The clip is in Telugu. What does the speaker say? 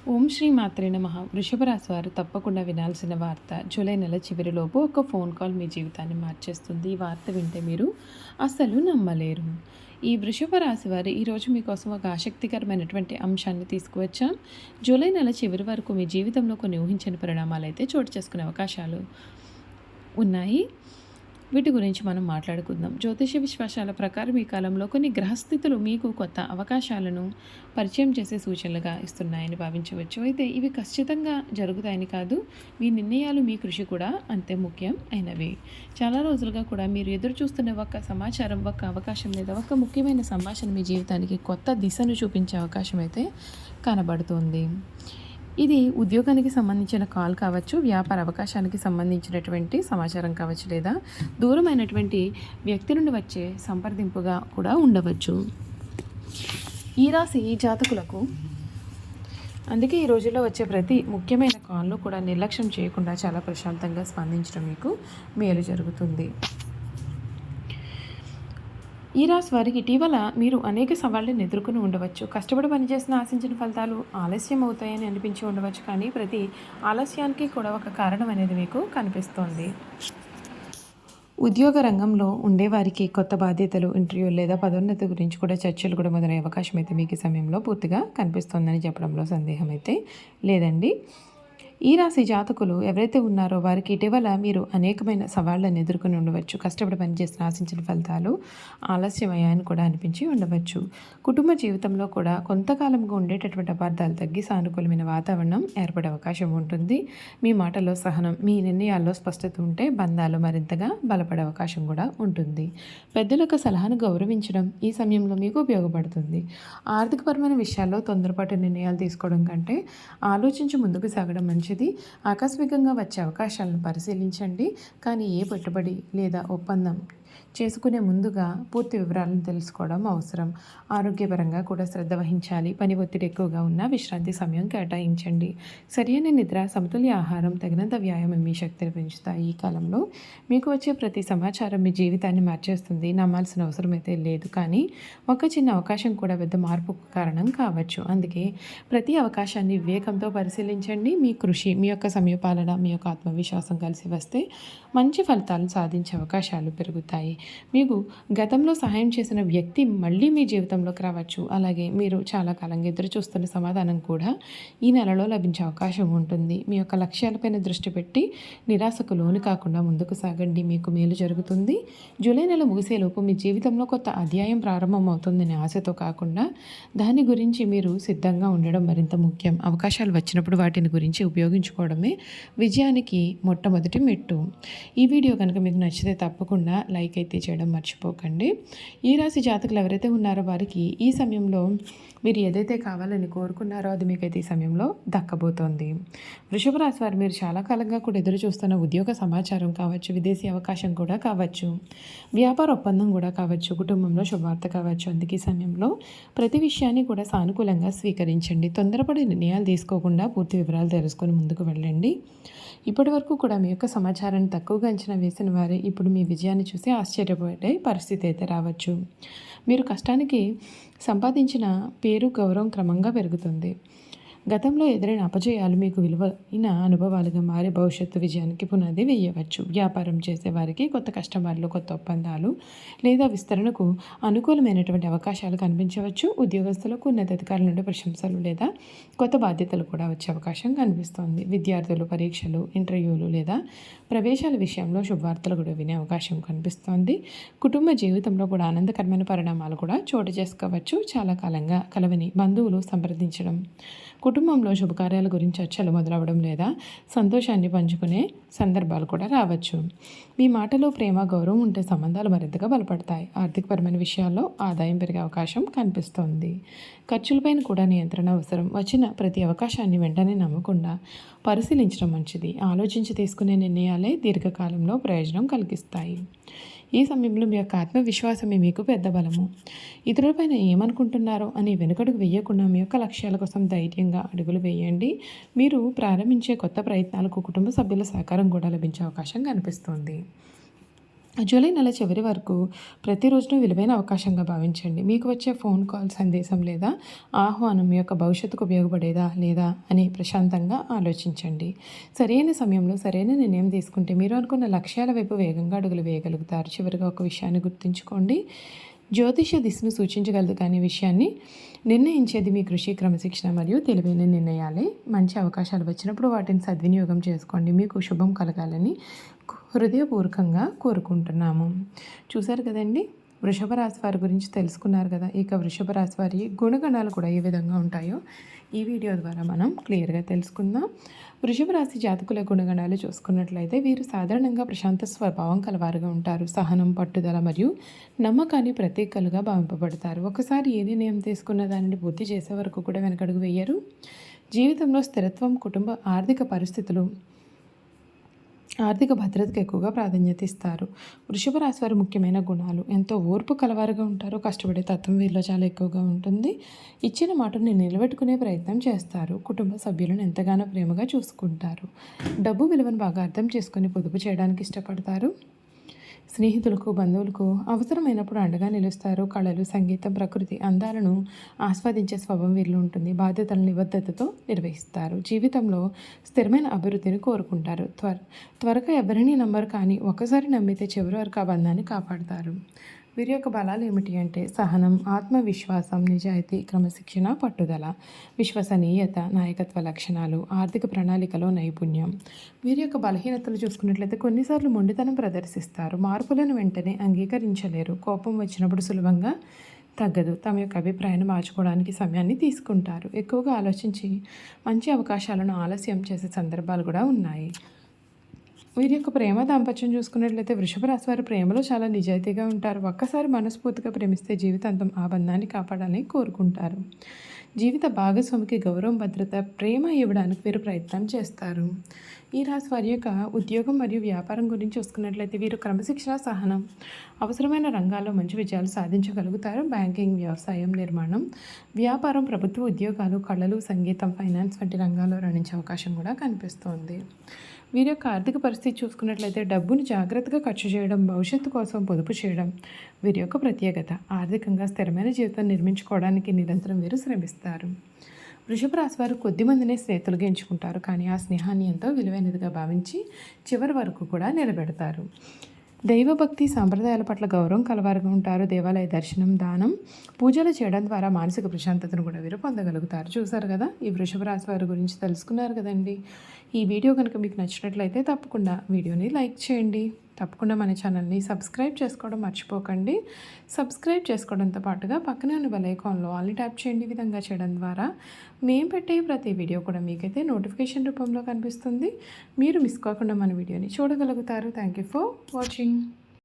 ఓం శ్రీ మాత్రే నమః. వృషభ రాశి వారు తప్పకుండా వినాల్సిన వార్త. జూలై నెల చివరిలోపు ఒక ఫోన్ కాల్ మీ జీవితాన్ని మార్చేస్తుంది. ఈ వార్త వింటే మీరు అస్సలు నమ్మలేరు. ఈ వృషభ రాశి వారు ఈరోజు మీకోసం ఒక ఆసక్తికరమైనటువంటి అంశాన్ని తీసుకువచ్చాం. జూలై నెల చివరి వరకు మీ జీవితంలో కొన్ని ఊహించని పరిణామాలు అయితే చోటు చేసుకునే అవకాశాలు ఉన్నాయి. వీటి గురించి మనం మాట్లాడుకుందాం. జ్యోతిష విశ్వాసాల ప్రకారం ఈ కాలంలో కొన్ని గ్రహస్థితులు మీకు కొత్త అవకాశాలను పరిచయం చేసే సూచనలుగా ఇస్తున్నాయని భావించవచ్చు. అయితే ఇవి ఖచ్చితంగా జరుగుతాయని కాదు, మీ నిర్ణయాలు, మీ కృషి కూడా అంతే ముఖ్యం అయినవి. చాలా రోజులుగా కూడా మీరు ఎదురు చూస్తున్న ఒక సమాచారం, ఒక అవకాశం లేదా ఒక ముఖ్యమైన సంభాషణ మీ జీవితానికి కొత్త దిశను చూపించే అవకాశం అయితే కనబడుతుంది. ఇది ఉద్యోగానికి సంబంధించిన కాల్ కావచ్చు, వ్యాపార అవకాశానికి సంబంధించినటువంటి సమాచారం కావచ్చు, లేదా దూరమైనటువంటి వ్యక్తి నుండి వచ్చే సంప్రదింపుగా కూడా ఉండవచ్చు. ఈ రాశి జాతకులకు అందుకే ఈ రోజుల్లో వచ్చే ప్రతి ముఖ్యమైన కాల్లో కూడా నిర్లక్ష్యం చేయకుండా చాలా ప్రశాంతంగా స్పందించడం మీకు మేలు జరుగుతుంది. ఈ రాశి వారికి ఇటీవల మీరు అనేక సవాళ్లను ఎదుర్కొని ఉండవచ్చు. కష్టపడి పనిచేసిన ఆశించిన ఫలితాలు ఆలస్యం అవుతాయని అనిపించి ఉండవచ్చు, కానీ ప్రతి ఆలస్యానికి కూడా ఒక కారణం అనేది మీకు కనిపిస్తోంది. ఉద్యోగ రంగంలో ఉండేవారికి కొత్త బాధ్యతలు, ఇంటర్వ్యూలు లేదా పదోన్నతి గురించి కూడా చర్చలు కూడా మొదలయ్యే అవకాశం అయితే మీకు ఈ సమయంలో పూర్తిగా కనిపిస్తోందని చెప్పడంలో సందేహం అయితే లేదండి. ఈ రాశి జాతకులు ఎవరైతే ఉన్నారో వారికి ఇటీవల మీరు అనేకమైన సవాళ్లను ఎదుర్కొని ఉండవచ్చు. కష్టపడి పనిచేసిన ఆశించిన ఫలితాలు ఆలస్యమయ్యాయని కూడా అనిపించి ఉండవచ్చు. కుటుంబ జీవితంలో కూడా కొంతకాలంగా ఉండేటటువంటి అపార్థాలు తగ్గి సానుకూలమైన వాతావరణం ఏర్పడే అవకాశం ఉంటుంది. మీ మాటల్లో సహనం, మీ నిర్ణయాల్లో స్పష్టత ఉంటే బంధాలు మరింతగా బలపడే అవకాశం కూడా ఉంటుంది. పెద్దల యొక్క సలహాను గౌరవించడం ఈ సమయంలో మీకు ఉపయోగపడుతుంది. ఆర్థికపరమైన విషయాల్లో తొందరపాటు నిర్ణయాలు తీసుకోవడం కంటే ఆలోచించి ముందుకు సాగడం మంచిది. ఆకస్మికంగా వచ్చే అవకాశాలను పరిశీలించండి, కానీ ఏ పెట్టుబడి లేదా ఒప్పందం చేసుకునే ముందుగా పూర్తి వివరాలను తెలుసుకోవడం అవసరం. ఆరోగ్యపరంగా కూడా శ్రద్ధ వహించాలి. పని ఒత్తిడి ఎక్కువగా ఉన్న విశ్రాంతి సమయం కేటాయించండి. సరైన నిద్ర, సమతుల్య ఆహారం, తగినంత వ్యాయామం మీ శక్తిని పెంచుతాయి. ఈ కాలంలో మీకు వచ్చే ప్రతి సమాచారం మీ జీవితాన్ని మార్చేస్తుంది. నమ్మాల్సిన అవసరం అయితే లేదు, కానీ ఒక చిన్న అవకాశం కూడా పెద్ద మార్పుకు కారణం కావచ్చు. అందుకే ప్రతి అవకాశాన్ని వివేకంతో పరిశీలించండి. మీ కృషి, మీ యొక్క సమయపాలన, మీ యొక్క ఆత్మవిశ్వాసం కలిసి వస్తే మంచి ఫలితాలను సాధించే అవకాశాలు పెరుగుతాయి. మీకు గతంలో సహాయం చేసిన వ్యక్తి మళ్ళీ మీ జీవితంలోకి రావచ్చు. అలాగే మీరు చాలా కాలంగా ఎదురు చూస్తున్న సమాధానం కూడా ఈ నెలలో లభించే అవకాశం ఉంటుంది. మీ యొక్క లక్ష్యాలపైన దృష్టి పెట్టి నిరాశకు లోను కాకుండా ముందుకు సాగండి, మీకు మేలు జరుగుతుంది. జూలై నెల ముగిసేలోపు మీ జీవితంలో కొత్త అధ్యాయం ప్రారంభం అవుతుందనే ఆశతో కాకుండా దాని గురించి మీరు సిద్ధంగా ఉండడం మరింత ముఖ్యం. అవకాశాలు వచ్చినప్పుడు వాటిని గురించి ఉపయోగించుకోవడమే విజయానికి మొట్టమొదటి మెట్టు. ఈ వీడియో కనుక మీకు నచ్చితే తప్పకుండా లైక్ అయితే చేయడం మర్చిపోకండి. ఈ రాశి జాతకులు ఎవరైతే ఉన్నారో వారికి ఈ సమయంలో మీరు ఏదైతే కావాలని కోరుకున్నారో అది మీకైతే ఈ సమయంలో దక్కబోతోంది. వృషభ రాశి వారు మీరు చాలా కాలంగా కూడా ఎదురు చూస్తున్న ఉద్యోగ సమాచారం కావచ్చు, విదేశీ అవకాశం కూడా కావచ్చు, వ్యాపార ఒప్పందం కూడా కావచ్చు, కుటుంబంలో శుభవార్త కావచ్చు. అందుకే ఈ సమయంలో ప్రతి విషయాన్ని కూడా సానుకూలంగా స్వీకరించండి. తొందరపడి నిర్ణయాలు తీసుకోకుండా పూర్తి వివరాలు తెలుసుకొని ముందుకు వెళ్ళండి. ఇప్పటి వరకు కూడా మీ యొక్క సమాచారాన్ని తక్కువగా అంచనా వేసిన వారే ఇప్పుడు మీ విజయాన్ని చూసి ఆశ్చర్యపడే పరిస్థితి అయితే రావచ్చు. మీరు కష్టానికి సంపాదించిన పేరు, గౌరవం క్రమంగా పెరుగుతుంది. గతంలో ఎదురైన అపజయాలు మీకు విలువైన అనుభవాలుగా మారి భవిష్యత్తు విజయానికి పునాది వేయవచ్చు. వ్యాపారం చేసే వారికి కొత్త కస్టమర్లు, కొత్త ఒప్పందాలు లేదా విస్తరణకు అనుకూలమైనటువంటి అవకాశాలు కనిపించవచ్చు. ఉద్యోగస్తులకు ఉన్నతాధికారుల నుండి ప్రశంసలు లేదా కొత్త బాధ్యతలు కూడా వచ్చే అవకాశం కనిపిస్తోంది. విద్యార్థులు పరీక్షలు, ఇంటర్వ్యూలు లేదా ప్రవేశాల విషయంలో శుభవార్తలు కూడా వినే అవకాశం కనిపిస్తోంది. కుటుంబ జీవితంలో కూడా ఆనందకరమైన పరిణామాలు కూడా చోటు చేసుకోవచ్చు. చాలా కాలంగా కలవని బంధువులు సంప్రదించడం, కుటుంబంలో శుభకార్యాల గురించి చర్చలు మొదలవడం లేదా సంతోషాన్ని పంచుకునే సందర్భాలు కూడా రావచ్చు. మీ మాటలో ప్రేమ, గౌరవం ఉంటే సంబంధాలు మరింతగా బలపడతాయి. ఆర్థికపరమైన విషయాల్లో ఆదాయం పెరిగే అవకాశం కనిపిస్తోంది. ఖర్చులపైన కూడా నియంత్రణ అవసరం. వచ్చిన ప్రతి అవకాశాన్ని వెంటనే నమ్మకుండా పరిశీలించడం మంచిది. ఆలోచించి తీసుకునే నిర్ణయాలే దీర్ఘకాలంలో ప్రయోజనం కలిగిస్తాయి. ఈ సమయంలో మీ యొక్క ఆత్మవిశ్వాసమే మీకు పెద్ద బలము. ఇతరులపైన ఏమనుకుంటున్నారో అని వెనుకడుగు వేయకుండా మీ యొక్క లక్ష్యాల కోసం ధైర్యంగా అడుగులు వేయండి. మీరు ప్రారంభించే కొత్త ప్రయత్నాలకు కుటుంబ సభ్యుల సహకారం కూడా లభించే అవకాశం కనిపిస్తుంది. జూలై నెల చివరి వరకు ప్రతిరోజును విలువైన అవకాశంగా భావించండి. మీకు వచ్చే ఫోన్ కాల్, సందేశం లేదా ఆహ్వానం మీ యొక్క భవిష్యత్తుకు ఉపయోగపడేదా లేదా అని ప్రశాంతంగా ఆలోచించండి. సరైన సమయంలో సరైన నిర్ణయం తీసుకుంటే మీరు అనుకున్న లక్ష్యాల వైపు వేగంగా అడుగులు వేయగలుగుతారు. చివరిగా ఒక విషయాన్ని గుర్తుంచుకోండి. జ్యోతిష దిశను సూచించగలదు కానీ విషయాన్ని నిర్ణయించేది మీ కృషి, క్రమశిక్షణ మరియు తెలివైన నిర్ణయాలే. మంచి అవకాశాలు వచ్చినప్పుడు వాటిని సద్వినియోగం చేసుకోండి. మీకు శుభం కలగాలని హృదయపూర్వకంగా కోరుకుంటున్నాము. చూశారు కదండి, వృషభ రాశి వారి గురించి తెలుసుకున్నారు కదా. ఇక వృషభ రాశి వారి గుణగణాలు కూడా ఏ విధంగా ఉంటాయో ఈ వీడియో ద్వారా మనం క్లియర్గా తెలుసుకుందాం. వృషభ రాశి జాతకుల గుణగణాలు చూసుకున్నట్లయితే వీరు సాధారణంగా ప్రశాంత స్వభావం కలవారుగా ఉంటారు. సహనం, పట్టుదల మరియు నమ్మకాన్ని ప్రత్యేకలుగా భావింపబడతారు. ఒకసారి ఏ నిర్ణయం తీసుకున్న దానిని పూర్తి చేసే వరకు కూడా వెనకడుగు వేయరు. జీవితంలో స్థిరత్వం, కుటుంబ ఆర్థిక పరిస్థితులు, ఆర్థిక భద్రతకు ఎక్కువగా ప్రాధాన్యత ఇస్తారు. వృషభ రాశి వారి ముఖ్యమైన గుణాలు: ఎంతో ఓర్పు కలవారుగా ఉంటారు. కష్టపడే తత్వం వీరిలో చాలా ఎక్కువగా ఉంటుంది. ఇచ్చిన మాటను నిలబెట్టుకునే ప్రయత్నం చేస్తారు. కుటుంబ సభ్యులను ఎంతగానో ప్రేమగా చూసుకుంటారు. డబ్బు విలువను బాగా అర్థం చేసుకొని పొదుపు చేయడానికి ఇష్టపడతారు. స్నేహితులకు, బంధువులకు అవసరమైనప్పుడు అండగా నిలుస్తారు. కళలు, సంగీతం, ప్రకృతి అందాలను ఆస్వాదించే స్వభావం వీరిలో ఉంటుంది. బాధ్యతలను నిబద్ధతతో నిర్వహిస్తారు. జీవితంలో స్థిరమైన అభివృద్ధిని కోరుకుంటారు. త్వరగా ఎవరిని నమ్మరు, కానీ ఒకసారి నమ్మితే చివరి వరకు ఆ బంధాన్ని కాపాడతారు. వీరి యొక్క బలాలు ఏమిటి అంటే సహనం, ఆత్మవిశ్వాసం, నిజాయితీ, క్రమశిక్షణ, పట్టుదల, విశ్వసనీయత, నాయకత్వ లక్షణాలు, ఆర్థిక ప్రణాళికలో నైపుణ్యం. వీరి యొక్క బలహీనతలు చూసుకున్నట్లయితే కొన్నిసార్లు మొండితనం ప్రదర్శిస్తారు. మార్పులను వెంటనే అంగీకరించలేరు. కోపం వచ్చినప్పుడు సులభంగా తగ్గదు. తమ యొక్క అభిప్రాయాన్ని మార్చుకోవడానికి సమయాన్ని తీసుకుంటారు. ఎక్కువగా ఆలోచించి మంచి అవకాశాలను ఆలస్యం చేసే సందర్భాలు కూడా ఉన్నాయి. వీరి యొక్క ప్రేమ దాంపత్యం చూసుకున్నట్లయితే వృషభ రాశి వారి ప్రేమలో చాలా నిజాయితీగా ఉంటారు. ఒక్కసారి మనస్ఫూర్తిగా ప్రేమిస్తే జీవితాంతం ఆ బంధాన్ని కాపాడాలని కోరుకుంటారు. జీవిత భాగస్వామికి గౌరవం, భద్రత, ప్రేమ ఇవ్వడానికి వీరు ప్రయత్నం చేస్తారు. ఈ రాశి వారి యొక్క ఉద్యోగం మరియు వ్యాపారం గురించి చూసుకున్నట్లయితే వీరు క్రమశిక్షణ, సహనం అవసరమైన రంగాల్లో మంచి విజయాలు సాధించగలుగుతారు. బ్యాంకింగ్, వ్యవసాయం, నిర్మాణం, వ్యాపారం, ప్రభుత్వ ఉద్యోగాలు, కళలు, సంగీతం, ఫైనాన్స్ వంటి రంగాల్లో రాణించే అవకాశం కూడా కనిపిస్తోంది. వీరి యొక్క ఆర్థిక పరిస్థితి చూసుకున్నట్లయితే డబ్బును జాగ్రత్తగా ఖర్చు చేయడం, భవిష్యత్తు కోసం పొదుపు చేయడం వీరి యొక్క ప్రత్యేకత. ఆర్థికంగా స్థిరమైన జీవితం నిర్మించుకోవడానికి నిరంతరం వీరు శ్రమిస్తారు. వృషభ రాశి వారు కొద్ది మందినే స్నేహితులుగా ఎంచుకుంటారు, కానీ ఆ స్నేహాన్ని ఎంతో విలువైనదిగా భావించి చివరి వరకు కూడా నిలబెడతారు. దైవభక్తి, సాంప్రదాయాల పట్ల గౌరవం కలవారుగా ఉంటారు. దేవాలయ దర్శనం, దానం, పూజలు చేయడం ద్వారా మానసిక ప్రశాంతతను కూడా వీరు పొందగలుగుతారు. చూసారు కదా, ఈ వృషభ రాశి వారి గురించి తెలుసుకున్నారు కదండి. ఈ వీడియో కనుక మీకు నచ్చినట్లయితే తప్పకుండా వీడియోని లైక్ చేయండి. తప్పకుండా మన ఛానల్ని సబ్స్క్రైబ్ చేసుకోవడం మర్చిపోకండి. సబ్స్క్రైబ్ చేసుకోవడంతో పాటుగా పక్కనే ఉన్న బెల్ ఐకాన్లో ఆల్ని ట్యాప్ చేయండి. ఈ విధంగా చేయడం ద్వారా మేము పెట్టే ప్రతి వీడియో కూడా మీకైతే నోటిఫికేషన్ రూపంలో కనిపిస్తుంది. మీరు మిస్ కాకుండా మన వీడియోని చూడగలుగుతారు. Thank you for watching.